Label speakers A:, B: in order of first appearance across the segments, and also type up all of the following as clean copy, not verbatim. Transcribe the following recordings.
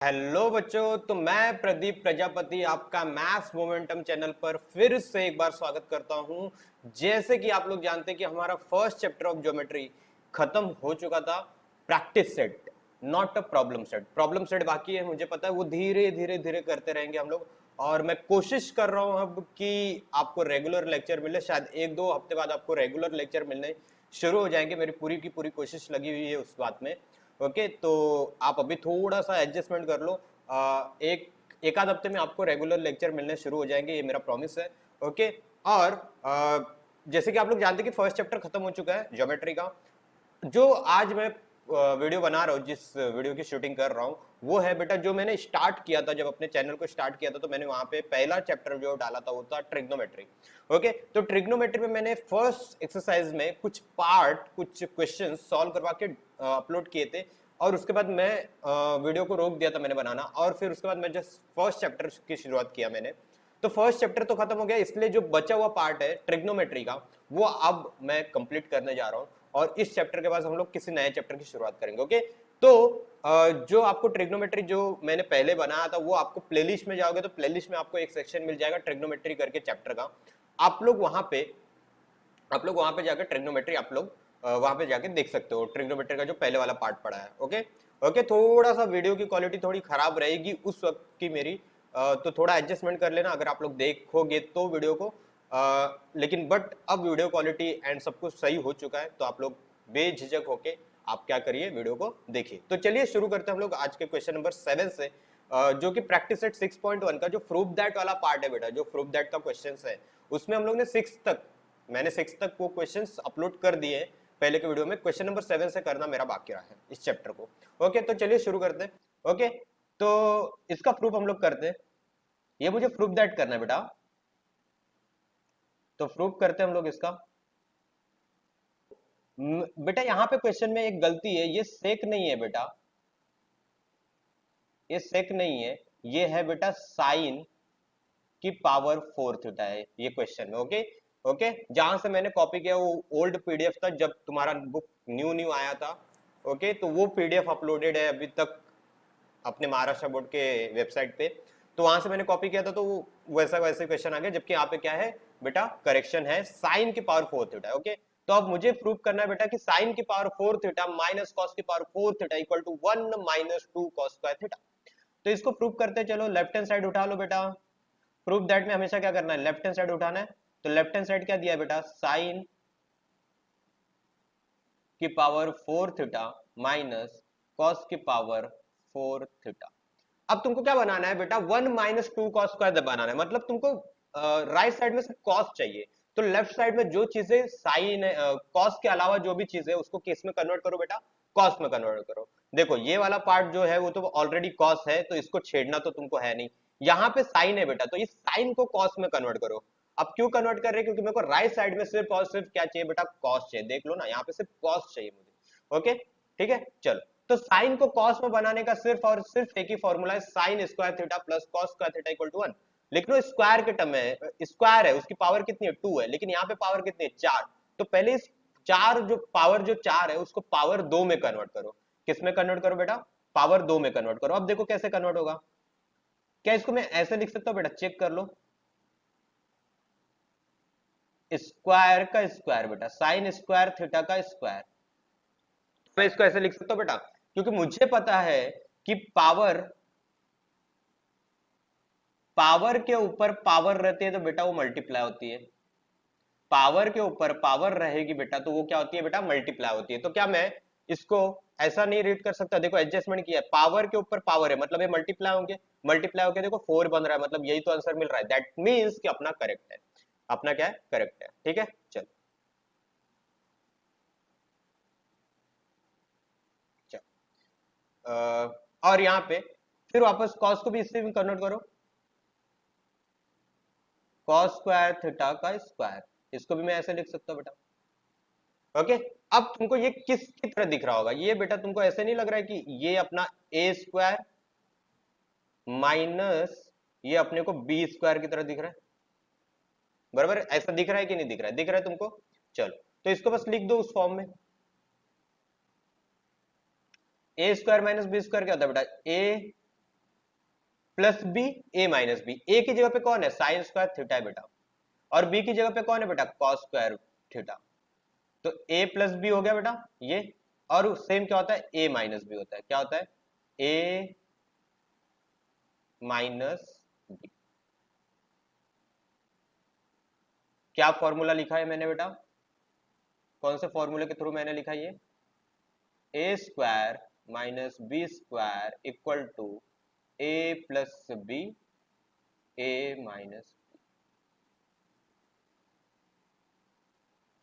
A: Hello बच्चों, तो मैं प्रदीप प्रजापति आपका मैथ्स मोमेंटम चैनल पर फिर से एक बार स्वागत करता हूं। जैसे कि आप लोग जानते हैं कि हमारा फर्स्ट चैप्टर ऑफ ज्योमेट्री खत्म हो चुका था। Practice set, not a problem set. Problem set बाकी है, मुझे पता है, वो धीरे धीरे धीरे करते रहेंगे हम लोग। और मैं कोशिश कर रहा हूं अब कि आपको रेगुलर लेक्चर मिले। शायद एक दो हफ्ते बाद आपको रेगुलर लेक्चर मिलने शुरू हो जाएंगे। मेरी पूरी की पूरी कोशिश लगी हुई है उस बात में। ओके, तो आप अभी थोड़ा सा एडजस्टमेंट कर लो। एक आध हफ्ते में आपको रेगुलर लेक्चर मिलने शुरू हो जाएंगे, ये मेरा प्रॉमिस है। ओके, और जैसे कि आप लोग जानते हैं कि फर्स्ट चैप्टर खत्म हो चुका है ज्योमेट्री का। जो आज मैं वीडियो बना रहा हूँ, जिस वीडियो की शूटिंग कर रहा हूँ, वो है बेटा जो मैंने स्टार्ट किया था। जब अपने चैनल को स्टार्ट किया था तो मैंने वहां पे पहला चैप्टर जो डाला था वो था ट्रिग्नोमेट्री। ओके, तो ट्रिग्नोमेट्री में मैंने फर्स्ट एक्सरसाइज में कुछ पार्ट, कुछ क्वेश्चन सॉल्व करवा के अपलोड किए थे। और उसके बाद मैं वीडियो को रोक दिया था मैंने बनाना, और फिर उसके बाद मैं जस्ट फर्स्ट चैप्टर की शुरुआत किया मैंने। तो फर्स्ट चैप्टर तो खत्म हो गया, इसलिए जो बचा हुआ पार्ट है ट्रिग्नोमेट्री का वो अब मैं कंप्लीट करने जा रहा हूँ। और इस चैप्टर के बाद हम लोग किसी नए चैप्टर की शुरुआत करेंगे। ओके, तो जो आपको ट्रिग्नोमेट्री जो मैंने पहले बनाया था वो आपको प्लेलिस्ट में जाओगे तो प्लेलिस्ट में आपको एक सेक्शन मिल जाएगा ट्रिग्नोमेट्री करके चैप्टर का। आप लोग वहां पे जाकर ट्रिग्नोमेट्री आप लोग वहां पे जाके देख सकते हो ट्रिग्नोमेट्री का जो पहले वाला पार्ट पड़ा है। ओके ओके, थोड़ा सा वीडियो की क्वालिटी थोड़ी खराब रहेगी उस वक्त की मेरी, तो थोड़ा एडजस्टमेंट कर लेना अगर आप लोग देखोगे तो वीडियो को। लेकिन बट अब वीडियो क्वालिटी एंड सब कुछ सही हो चुका है, तो आप लोग बेझिझक होके आप क्या करिए, वीडियो को देखिए। तो चलिए शुरू करते हैं हम लोग आज के क्वेश्चन नंबर 7 से, जो कि प्रैक्टिस सेट 6.1 का जो प्रूफ दैट वाला पार्ट है बेटा। जो प्रूफ दैट का क्वेश्चन है उसमें हम लोग ने 6 तक, मैंने 6 तक वो क्वेश्चंस अपलोड कर दिए हैं पहले के वीडियो में। क्वेश्चन नंबर 7 से करना मेरा बाकी रहा है इस चैप्टर को। ओके, तो चलिए शुरू करते हैं। ओके, तो इसका प्रूफ हम लोग करते हैं। ये मुझे प्रूफ दैट करना है बेटा, तो प्रूफ करते हैं हम लोग इसका। बेटा यहाँ पे क्वेश्चन में एक गलती है, ये सेक नहीं है बेटा, ये सेक नहीं है, ये है बेटा साइन की पावर 4 थीटा है ये क्वेश्चन में। ओके ओके, जहां से मैंने कॉपी किया वो ओल्ड पीडीएफ था जब तुम्हारा बुक न्यू न्यू आया था। ओके, तो वो पीडीएफ अपलोडेड है अभी तक अपने महाराष्ट्र बोर्ड के वेबसाइट पे। तो वहां से मैंने कॉपी किया था, तो वो वैसा वैसे क्वेश्चन आ गया। जबकि यहाँ पे क्या है बेटा, करेक्शन है साइन की पावर 4 थीटा। ओके, तो अब मुझे प्रूव करना है बेटा कि साइन की पावर 4 थीटा माइनस कॉस की power 4 theta equal to 1 minus 2 cos square theta. तो इसको प्रूव करते हैं। चलो लेफ्ट हैंड साइड उठा लो बेटा। प्रूफ दैट में हमेशा क्या करना है, लेफ्ट हैंड साइड उठाना है। तो लेफ्ट हैंड साइड क्या दिया है बेटा, साइन की पावर 4 थीटा माइनस कॉस की पावर 4 थीटा। अब तुमको क्या बनाना है बेटा, 1 माइनस 2 कॉस स्क्वायर बनाना है। मतलब तुमको राइट साइड में सिर्फ कॉस चाहिए, तो लेफ्ट साइड में जो चीजें साइन कॉस के अलावा जो भी चीज है उसको किस में कन्वर्ट करो बेटा, कॉस में कन्वर्ट करो। देखो ये वाला पार्ट जो है वो तो ऑलरेडी कॉस है, तो इसको छेड़ना तो तुमको है नहीं। यहाँ पे साइन है बेटा, तो इस साइन को कॉस में कन्वर्ट करो। अब क्यों कन्वर्ट कर रहे हैं, क्योंकि मेरे को राइट साइड में सिर्फ और सिर्फ क्या चाहिए बेटा, कॉस चाहिए। देख लो ना, यहाँ पे सिर्फ कॉस चाहिए मुझे। ओके ठीक है, चलो। तो साइन को कॉस में बनाने का सिर्फ और सिर्फ एक ही फॉर्मूला है, sine square theta plus cos square theta equal to 1। लेकिन स्क्वायर के टर्म में, स्क्वायर है उसकी पावर कितनी है, 2 है, लेकिन यहाँ पे पावर कितनी है, 4। तो पहले इस चार जो पावर जो 4 है उसको पावर 2 में कन्वर्ट करो। किस में कन्वर्ट करो बेटा, पावर 2 में कन्वर्ट करो। अब देखो कैसे कन्वर्ट होगा। क्या इसको मैं ऐसे लिख सकता हूँ बेटा, चेक कर लो। स्क्वायर का स्क्वायर बेटा, साइन स्क्वायर थीटा का स्क्वायर। मैं इसको ऐसे लिख सकता हूँ बेटा, क्योंकि मुझे पता है कि पावर, पावर के ऊपर पावर रहती है तो बेटा वो मल्टीप्लाई होती है। पावर के ऊपर पावर रहेगी बेटा तो वो क्या होती है बेटा, मल्टीप्लाई होती है। तो क्या मैं इसको ऐसा नहीं रीड कर सकता, देखो एडजस्टमेंट किया है, पावर के ऊपर पावर है मतलब ये मल्टीप्लाई होंगे, मल्टीप्लाई होके देखो 4 बन रहा है, मतलब यही तो आंसर मिल रहा है। दैट मीन्स कि अपना करेक्ट है, अपना क्या है, करेक्ट है। ठीक है, चलो चलो। और यहाँ पे फिर वापस कॉस को भी इससे भी कन्वर्ट करो, कॉस स्क्वायर थीटा का स्क्वायर। इसको भी मैं ऐसे लिख सकता हूँ बेटा। ओके, अब तुमको ये किसकी तरह दिख रहा होगा, ये बेटा तुमको ऐसे नहीं लग रहा है कि ये अपना ए स्क्वायर माइनस ये अपने को बी स्क्वायर की तरह दिख रहा है, बराबर? ऐसा दिख रहा है कि नहीं दिख रहा है, दिख रहा है तुमको। चलो तो इसको बस लिख दो उस फॉर्म में। ए स्क्वायर माइनस बी स्क्वायर क्या होता है बेटा, ए plus b a minus B. ए की जगह पे कौन है, साइन स्क्वायर थीटा है बेटा, और बी की जगह पे कौन है बेटा, कॉस स्क्वायर थीटा। तो ए प्लस बी हो गया बेटा ये, और सेम क्या होता है, ए माइनस बी होता है, क्या होता है, ए माइनस बी। क्या फॉर्मूला लिखा है मैंने बेटा, कौन से फॉर्मूले के थ्रू मैंने लिखा ये, a square minus b square equal to a plus b a minus,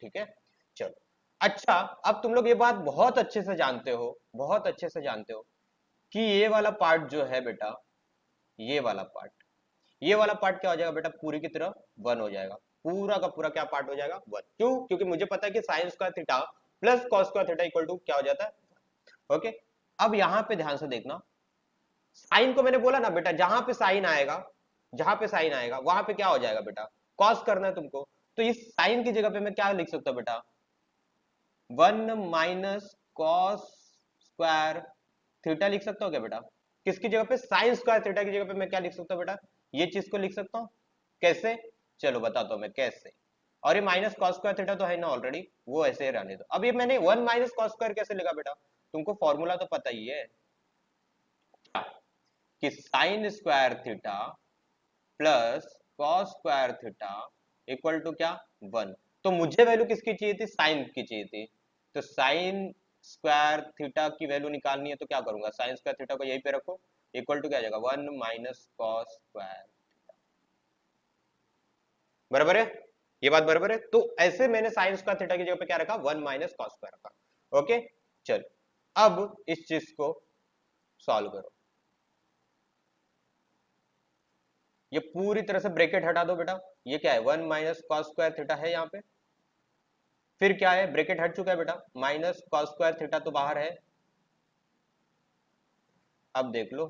A: ठीक है। चलो अच्छा, अब तुम लोग ये बात बहुत अच्छे से जानते हो, बहुत अच्छे से जानते हो कि ये वाला पार्ट जो है बेटा, ये वाला पार्ट, ये वाला पार्ट क्या हो जाएगा बेटा, पूरी की तरह वन हो जाएगा, पूरा का पूरा क्या पार्ट हो जाएगा, वन। क्यों, क्योंकि मुझे पता है कि sine square theta plus cos square theta equal to क्या हो जाता है, ओके। अब यहां पे ध्यान से देखना, साइन को मैंने बोला ना बेटा, जहां पे साइन आएगा, जहां पे साइन आएगा वहां पे क्या हो जाएगा बेटा, कॉस करना है तुमको। तो इस साइन की जगह पे मैं क्या लिख सकता हूं बेटा, one minus cos square theta लिख सकता हूँ क्या बेटा, किसकी जगह पे, साइन स्क्वायर थीटा की जगह पे मैं क्या लिख सकता हूँ बेटा, ये चीज को लिख सकता हूँ। कैसे, चलो बताता हूँ मैं कैसे। और ये माइनस कॉस स्क्वायर थीटा तो है ना ऑलरेडी, वो ऐसे ही रहने दो। अब ये मैंने वन माइनस कॉस स्क्वायर कैसे लिखा बेटा, तुमको फॉर्मूला तो पता ही है कि sine square theta plus cos square theta equal to क्या, वन। तो मुझे वैल्यू किसकी चाहिए थी, साइन की चाहिए थी। तो साइन स्क्वायर थीटा की वैल्यू निकालनी है तो क्या करूंगा, साइन स्क्वायर थीटा को यहीं पे रखो, इक्वल टू क्या आ जाएगा, वन माइनस कॉस स्क्वायर, बराबर है, ये बात बराबर है। तो ऐसे मैंने साइन स्क्वायर थीटा की जगह पे क्या रखा, वन माइनस कॉस स्क्वायर रखा, ओके। चलो अब इस चीज को सॉल्व करो, ये पूरी तरह से ब्रैकेट हटा दो बेटा, ये क्या है, one minus cos square theta है यहाँ पे, फिर क्या है, ब्रैकेट हट चुका है बेटा, माइनस कॉस स्क्वायर थीटा तो बाहर है। अब देख लो,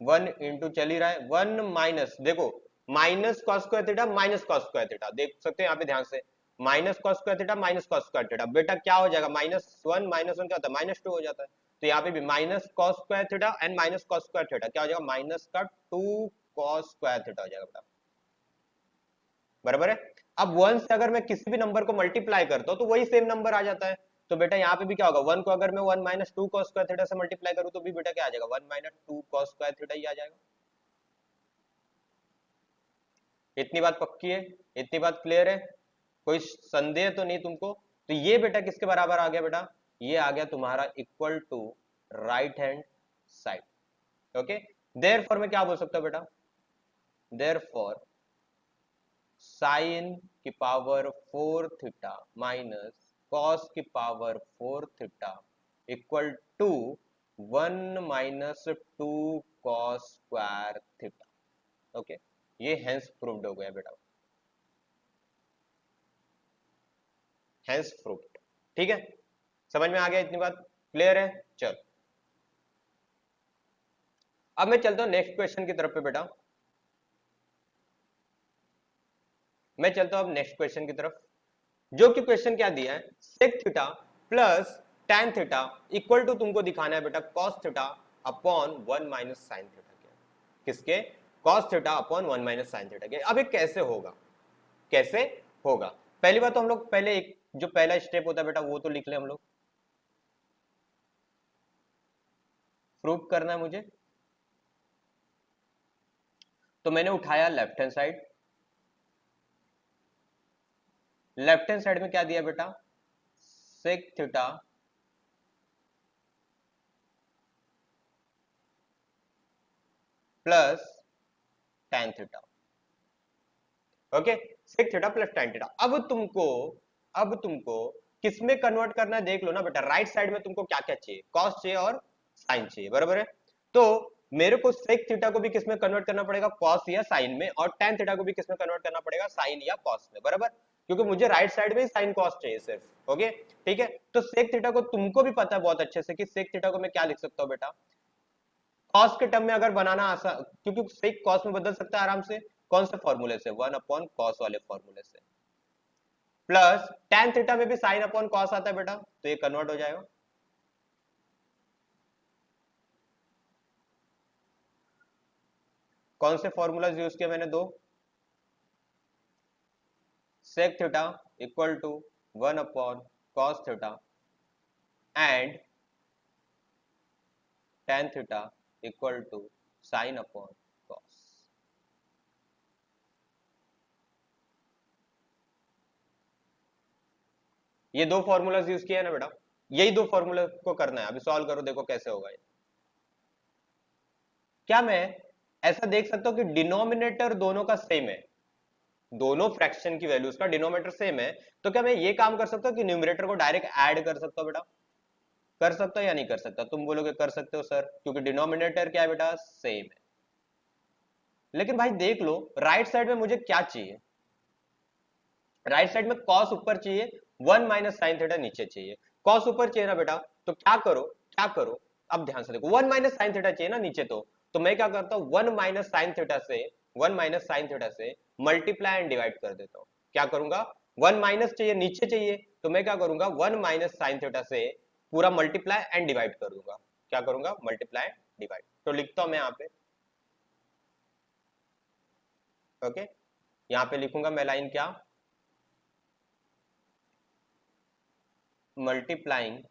A: वन इंटू चल ही रहा है, वन माइनस, देखो minus cos square theta minus cos square theta, देख सकते हैं यहाँ पे ध्यान से, minus cos square theta minus cos square theta, बेटा क्या हो जाएगा, माइनस वन क्या होता है, माइनस टू हो जाता है। तो यहाँ पे भी minus cos square theta and minus cos square theta क्या हो जाएगा, माइनस का टू कॉस स्क्वायर थीटा हो जाएगा बेटा, बराबर है। अब वन से अगर मैं किसी भी नंबर को मल्टीप्लाई करता हूं तो वही सेम नंबर आ जाता है। तो बेटा यहाँ पे भी क्या होगा, वन को अगर मैं one minus two cos square theta से मल्टीप्लाई करूं तो भी बेटा क्या आ जाएगा, one minus two cos square theta ही आ जाएगा। इतनी बात पक्की है, इतनी बात क्लियर है, कोई संदेह तो नहीं तुमको। तो ये बेटा किसके बराबर आ गया बेटा, ये आ गया तुम्हारा equal to right hand side, okay. Therefore मैं क्या बोल सकता हूं बेटा, देयरफॉर साइन की power four theta minus cos की power four theta equal to one minus two cos square theta, okay. ये हेंस प्रूव्ड हो गया बेटा, हेंस प्रूव्ड, ठीक है। समझ में आ गया, इतनी बात क्लियर है। चलो अब मैं चलता हूं नेक्स्ट क्वेश्चन की तरफ पे बेटा, मैं चलता हूं अब नेक्स्ट क्वेश्चन की तरफ, जो कि क्वेश्चन क्या दिया है, sec theta plus tan theta equal to तुमको दिखाना है बेटा cos theta upon one minus sine theta के, किसके, cos theta upon one minus sine theta के। अब ये कैसे होगा, कैसे होगा, पहली बात तो हम लोग पहले एक जो पहला स्टेप होता है बेटा वो तो लिख ले हम लोग, प्रूव करना है मुझे। तो मैंने उठाया left hand side, left hand side में क्या दिया बेटा, sec theta plus tan theta, okay, sec theta plus tan theta. अब तुमको किसमें कन्वर्ट करना है देख लो ना बेटा, राइट साइड में तुमको क्या क्या चाहिए, कॉस चाहिए और साइन चाहिए, बराबर है। तो मेरे को सेक थीटा को भी किसमें कन्वर्ट करना पड़ेगा, कॉस या साइन में, और tan थीटा को भी किसमें कन्वर्ट करना पड़ेगा, साइन या कॉस में, बराबर, क्योंकि मुझे राइट साइड में साइन कॉस चाहिए सिर्फ, ओके ठीक है। तो सेक थीटा को तुमको भी पता है बहुत अच्छे से कि सेक थीटा को मैं क्या लिख सकता हूँ बेटा, कॉस के टर्म में अगर बनाना आसान, क्योंकि सेक कॉस में बदल सकता है आराम से, कौन से फॉर्मूले से, वन अपॉन कॉस वाले फॉर्मूले से, प्लस tan थीटा में भी साइन अपॉन कॉस आता है बेटा, तो ये कन्वर्ट हो जाएगा। कौन से फॉर्मूलाज यूज किया मैंने? दो, sec theta equal to 1 upon cos theta and tan theta equal to sin upon cos। ये दो फॉर्मूलाज यूज किया है ना बेटा, यही दो फॉर्मूला को करना है। अभी सॉल्व करो, देखो कैसे होगा ये। क्या मैं ऐसा देख सकता हूं कि डिनोमिनेटर दोनों का सेम है, दोनों फ्रैक्शन की वैल्यूज का डिनोमिनेटर सेम है, तो क्या मैं ये काम कर सकता हूं कि न्यूमरेटर को डायरेक्ट ऐड कर सकता हूं बेटा? कर सकता हूं या नहीं कर सकता? तुम बोलोगे कर सकते हो सर, क्योंकि डिनोमिनेटर क्या है बेटा? सेम है। लेकिन भाई देख लो, राइट साइड में मुझे क्या चाहिए? राइट साइड में कॉस ऊपर चाहिए, 1 माइनस साइन थीटा नीचे चाहिए। कॉस ऊपर चाहिए ना बेटा, तो क्या करो, क्या करो, अब ध्यान से देखो, 1 माइनस साइन थीटा चाहिए ना नीचे, तो मैं क्या करता हूं, 1 माइनस साइन थीटा से, 1 माइनस साइन थीटा से मल्टीप्लाई एंड डिवाइड कर देता हूं। क्या करूंगा, 1 माइनस चाहिए, नीचे चाहिए, तो मैं क्या करूंगा, 1 माइनस साइन थीटा से पूरा मल्टीप्लाई एंड डिवाइड कर दूंगा। क्या करूंगा, मल्टीप्लाई डिवाइड। तो लिखता हूं मैं यहाँ पे, ओके, यहाँ पे लिखूंगा मैं लाइन क्या, multiplying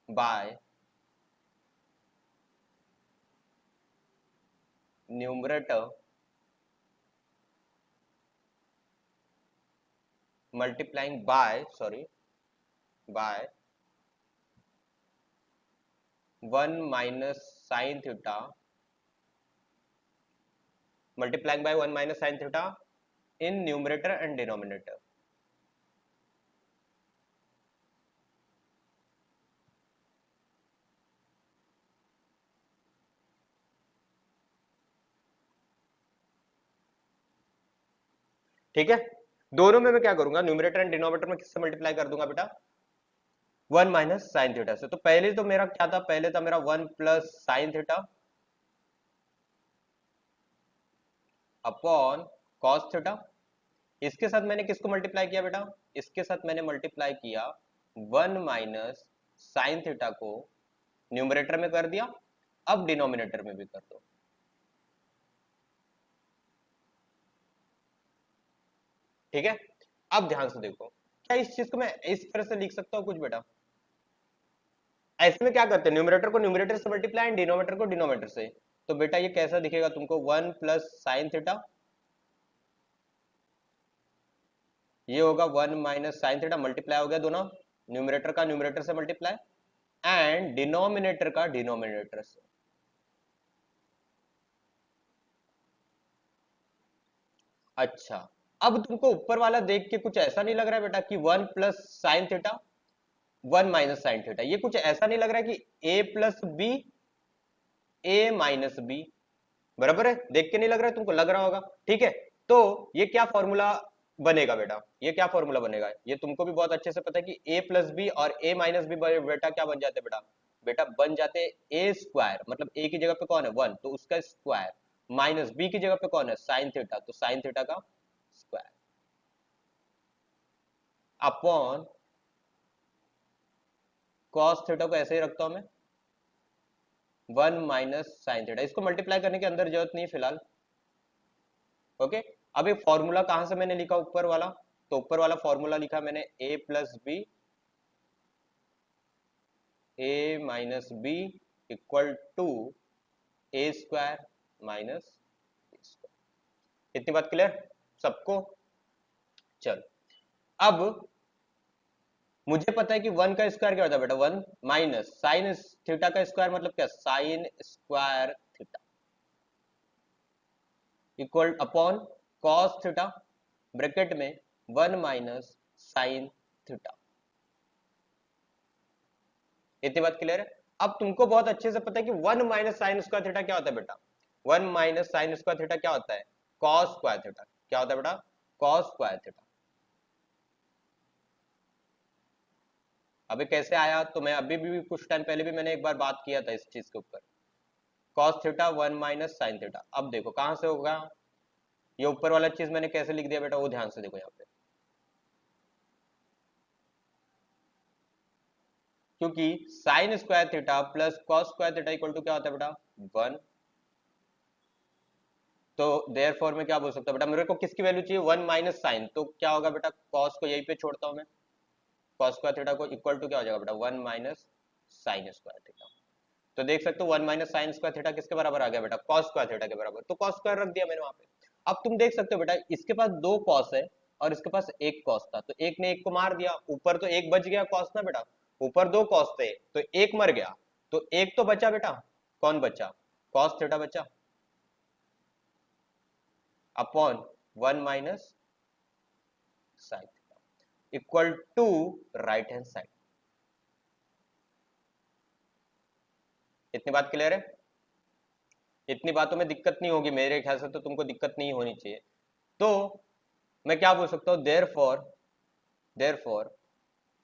A: by numerator multiplying by, sorry, by 1 minus sin theta, multiplying by 1 minus sin theta in numerator and denominator। ठीक है, दोनों में मैं क्या करूंगा, न्यूमरेटर एंड डिनोमिनेटर में किससे मल्टीप्लाई कर दूंगा बेटा, 1 माइनस साइन थीटा से। तो पहले तो मेरा क्या था, पहले था मेरा 1 plus sine theta upon cos theta. इसके साथ मैंने किसको मल्टीप्लाई किया बेटा, इसके साथ मैंने मल्टीप्लाई किया 1 माइनस साइन थीटा को न्यूमरेटर में कर दिया, अब डिनोमिनेटर में भी कर दो। ठीक है, अब ध्यान से देखो, क्या इस चीज को मैं इस तरह से लिख सकता हूं कुछ बेटा? ऐसे में क्या करते हैं, न्यूमरेटर को न्यूमरेटर से मल्टीप्लाई एंड डिनोमिनेटर को डिनोमिनेटर से। तो बेटा ये कैसा दिखेगा तुमको, 1 प्लस साइन थीटा, ये होगा 1 माइनस साइन थीटा, मल्टीप्लाई हो गया दोनों, न्यूमरेटर का न्यूमरेटर से मल्टीप्लाई एंड डिनोमिनेटर का डिनोमिनेटर से। अच्छा, अब तुमको ऊपर वाला देख के कुछ ऐसा नहीं लग रहा है बेटा कि 1 plus sine theta 1 minus sine theta, ये कुछ ऐसा नहीं लग रहा है कि ए plus b a minus B, बराबर है? देख के नहीं लग रहा है तुमको, लग रहा होगा। ठीक है, तो ये क्या फॉर्मूला बनेगा बेटा, ये क्या फॉर्मूला बनेगा, ये तुमको भी बहुत अच्छे से पता है कि ए प्लस बी और ए माइनस बी बेटा क्या बन जाते हैं बेटा, बेटा बन जाते हैं ए स्क्वायर, मतलब ए की जगह पे कौन है 1, तो उसका स्क्वायर, माइनस बी की जगह पे कौन है साइन थीटा, तो साइन थीटा का स्क्वायर अपॉन कॉस थीटा को ऐसे ही रखता हूं मैं 1 माइनस साइन थीटा। इसको मल्टीप्लाई करने की अंदर जरूरत नहीं फिलहाल, ओके। अब एक फॉर्मूला कहां से मैंने लिखा ऊपर वाला, तो ऊपर वाला फॉर्मूला लिखा मैंने a plus b a minus b equal to a square minus b square. इतनी बात क्लियर सबको? चलो, अब मुझे पता है कि 1 का स्क्वायर क्या होता है बेटा, 1 माइनस साइन थीटा का स्क्वायर, मतलब क्या, sign square theta equal upon cos theta bracket में 1 माइनस साइन थीटा। इतनी बात क्लियर है? अब तुमको बहुत अच्छे से पता है कि 1 माइनस साइन स्क्वायर थीटा क्या होता है बेटा, 1 माइनस साइन स्क्वायर थीटा क्या होता है, कॉस स्क्वायर थीटा। क्या होता है बेटा, कॉस स्क्वायर थीटा। अभी कैसे आया, तो मैं अभी भी कुछ टाइम पहले भी मैंने एक बार बात किया था इस चीज के ऊपर, cos theta 1 minus sine theta. अब देखो कहां से होगा, ये ऊपर वाला चीज मैंने कैसे लिख दिया बेटा, वो ध्यान से देखो यहाँ पे, क्योंकि sine square theta plus cos square theta equal to क्या होता है बेटा, 1। तो देयरफॉर में क्या बोल सकता हूँ बेटा, मेरे को किसकी वैल्यू चाहिए, 1 माइनस साइन, तो क्या होगा बेटा, कॉस को यहीं पे छोड़ता हूँ मैं, कॉस स्क्वायर थीटा को इक्वल टू क्या हो जाएगा बेटा, 1 माइनस साइन स्क्वायर थीटा। तो देख सकते हो 1 माइनस साइन स्क्वायर थीटा किसके बराबर आ गया बेटा, कॉस स्क्वायर थीटा के बराबर, तो कॉस स्क्वायर रख दिया मैंने वहां पे। अब तुम देख सकते हो बेटा इसके पास दो कॉस है और इसके पास एक कॉस था, तो एक ने एक को मार दिया, ऊपर तो एक बच गया कॉस ना बेटा, ऊपर दो कॉस थे तो एक मर गया, तो एक तो बचा बेटा, कौन बचा, कॉस थीटा बचा, upon 1 minus sine theta equal to right hand side. इतनी बात क्लियर है, इतनी बातों में दिक्कत नहीं होगी मेरे ख्याल से, तो तुमको दिक्कत नहीं होनी चाहिए। तो मैं क्या बोल सकता हूं, देयरफॉर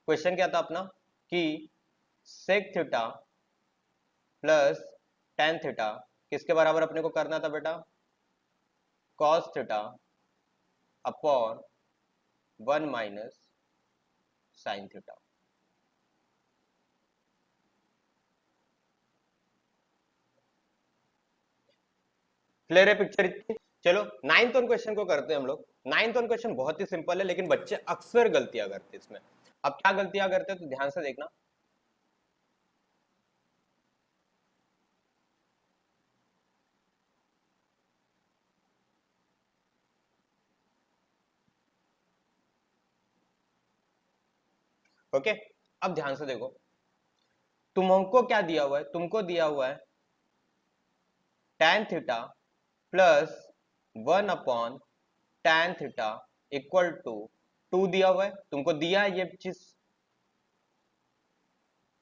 A: क्वेश्चन क्या था अपना कि sec theta plus tan theta किसके बराबर अपने को करना था बेटा, cos theta upon 1 minus sine theta. Clear है पिक्चर इतनी। चलो नाइन्थ वन क्वेश्चन को करते हैं हम लोग। नाइन्थ वन क्वेश्चन बहुत ही सिंपल है लेकिन बच्चे अक्सर गलतियां करते हैं इसमें। अब क्या गलतियां करते हैं तो ध्यान से देखना। ओके, अब ध्यान से देखो, तुमको क्या दिया हुआ है, तुमको दिया हुआ है tan theta plus 1 upon tan theta equal to 2 दिया हुआ है, तुमको दिया है, ये चीज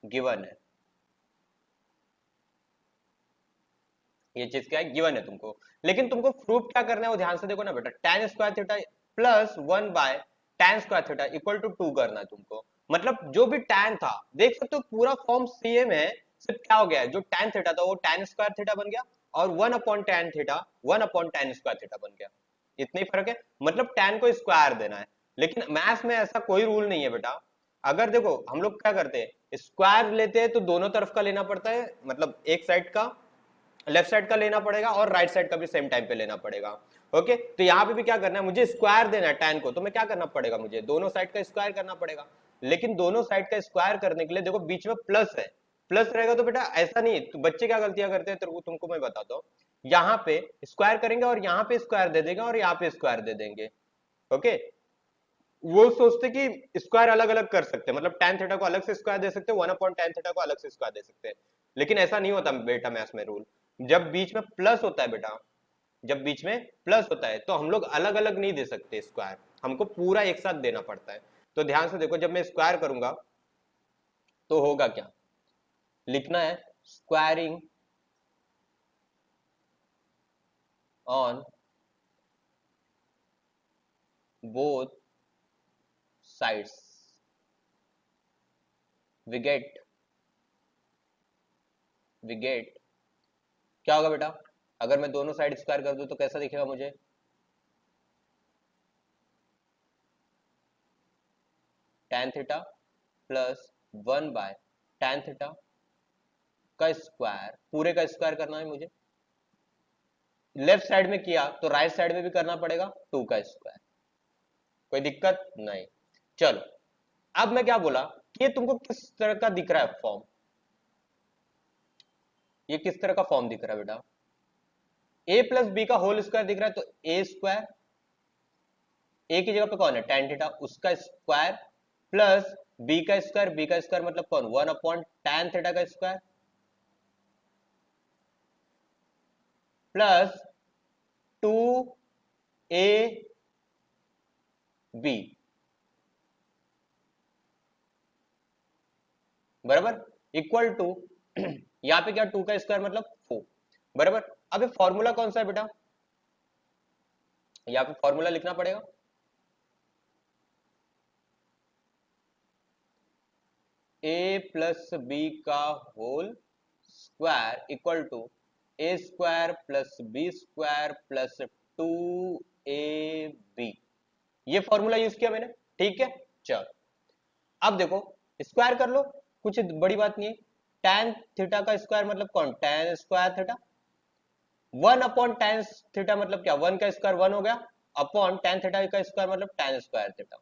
A: गिवन है, ये चीज क्या है, गिवन है तुमको। लेकिन तुमको प्रूफ क्या करना है वो ध्यान से देखो ना बेटा, tan square theta plus 1 by tan square theta equal to 2 करना है तुमको। मतलब जो भी tan था, देख सकते हो पूरा फॉर्म सेम है, सिर्फ क्या हो गया है, जो tan थीटा था वो tan स्क्वायर थीटा बन गया और 1 upon tan theta 1 upon tan square theta बन गया। इतना ही फर्क है, मतलब tan को स्क्वायर देना है। लेकिन मैथ्स में ऐसा कोई रूल नहीं है बेटा। अगर देखो हम लोग क्या करते हैं, स्क्वायर लेते हैं तो दोनों तरफ का लेना पड़ता है, मतलब एक साइड का, लेफ्ट साइड का लेना पड़ेगा और राइट साइड का भी सेम टाइम पे लेना पड़ेगा। ओके, तो यहाँ पे भी क्या करना है, मुझे स्क्वायर देना है tan को, तो मैं क्या करना पड़ेगा, मुझे दोनों साइड का स्क्वायर करना पड़ेगा। लेकिन दोनों साइड का स्क्वायर करने के लिए देखो बीच में प्लस है, प्लस रहेगा तो बेटा ऐसा नहीं, तो बच्चे क्या गलतियां करते हैं तो तुमको मैं बताता हूँ। यहाँ पे स्क्वायर करेंगे और यहाँ पे स्क्वायर दे देंगे और यहाँ पे स्क्वायर दे देंगे। ओके, वो सोचते कि स्क्वायर अलग अलग कर सकते हैं, मतलब tan थीटा को अलग से स्क्वायर दे सकते हैं, 1 अपॉन tan थीटा को अलग से स्क्वायर दे सकते हैं। लेकिन ऐसा नहीं होता बेटा मैथ्स में रूल, जब बीच में प्लस होता है बेटा, जब बीच में प्लस होता है तो हम लोग अलग अलग नहीं दे सकते स्क्वायर, हमको पूरा एक साथ देना पड़ता है। तो ध्यान से देखो, जब मैं स्क्वायर करूंगा तो होगा क्या, लिखना है squaring on both sides we get क्या होगा बेटा, अगर मैं दोनों साइड स्क्वायर कर दूं तो कैसा दिखेगा मुझे, tan theta plus 1 by tan theta का स्क्वायर, पूरे का स्क्वायर करना है मुझे, लेफ्ट साइड में किया तो राइट साइड में भी करना पड़ेगा 2 का स्क्वायर। कोई दिक्कत नहीं। चलो अब मैं क्या बोला कि ये तुमको किस तरह का दिख रहा है फॉर्म, ये किस तरह का फॉर्म दिख रहा है बेटा, a प्लस बी का होल स्क्वायर दिख रहा है, तो ए स्क्वायर, ए की जगह पे कौन है tan थीटा, उसका स्क्वायर प्लस बी का स्क्वायर, बी का स्क्वायर मतलब कौन 1 अपॉन tan थीटा का स्क्वायर प्लस 2ab बराबर इक्वल टू यहाँ पे क्या 2 का स्क्वायर मतलब 4 बराबर। अब ये फॉर्मूला कौन सा है बेटा, यहाँ पे फॉर्मूला लिखना पड़ेगा, a प्लस बी का whole square equal to a square plus b square plus 2ab, ये फॉर्मूला यूज किया मैंने, ठीक है। चलो अब देखो स्क्वायर कर लो, कुछ बड़ी बात नहीं है, tan थीटा का स्क्वायर मतलब कौन tan square theta, 1 upon tan theta मतलब क्या, 1 का स्क्वायर 1 हो गया, अपॉन tan थीटा का स्क्वायर मतलब tan स्क्वायर थीटा।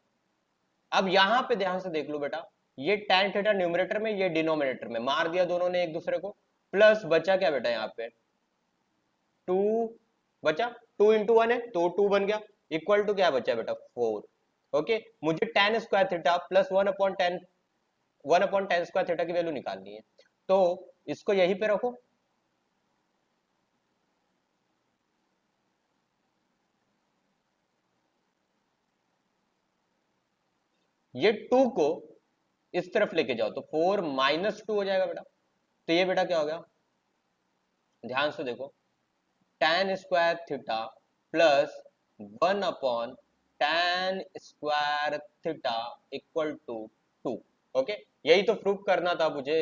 A: अब यहां पे ध्यान से देख लो बेटा, ये tan थीटा न्यूमरेटर में, ये डिनोमिनेटर में, मार दिया दोनों ने एक दूसरे को, प्लस बचा क्या बेटा यहाँ पे 2 बचा, 2 इंटू 1 है तो 2 बन गया, इक्वल टू क्या बचा बेटा 4। ओके, मुझे tan square theta plus 1 upon tan square theta की वैल्यू निकालनी है, तो इसको यहीं पे रखो, ये 2 को इस तरफ लेके जाओ तो 4 माइनस 2 हो जाएगा बेटा। तो ये बेटा क्या हो गया, ध्यान से देखो, tan square theta plus 1 upon tan square theta equal to 2। Okay, यही तो प्रूफ करना था मुझे,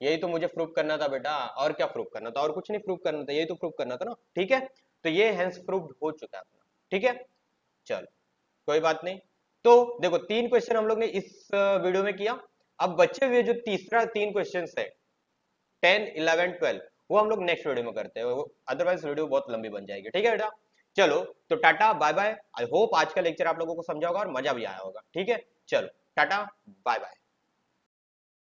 A: यही तो मुझे प्रूफ करना था बेटा, और क्या प्रूफ करना था, और कुछ नहीं प्रूफ करना था, यही तो प्रूफ करना था ना। ठीक है, तो ये हेंस प्रूफ हो चुका है अपना। ठीक है, चलो कोई बात नहीं। तो देखो 3 क्वेश्चन हम लोग ने इस वीडियो में किया। अब बचे हुए जो तीसरा 3 क्वेश्चन है 10, 11, 12, वो हम लोग नेक्स्ट वीडियो में करते हैं, अदरवाइज वीडियो बहुत लंबी बन जाएगी। ठीक है बेटा, चलो तो tata bye bye. I hope आज का लेक्चर आप लोगों को समझा होगा और मजा भी आया होगा। ठीक है, चलो टाटा बाय बाय।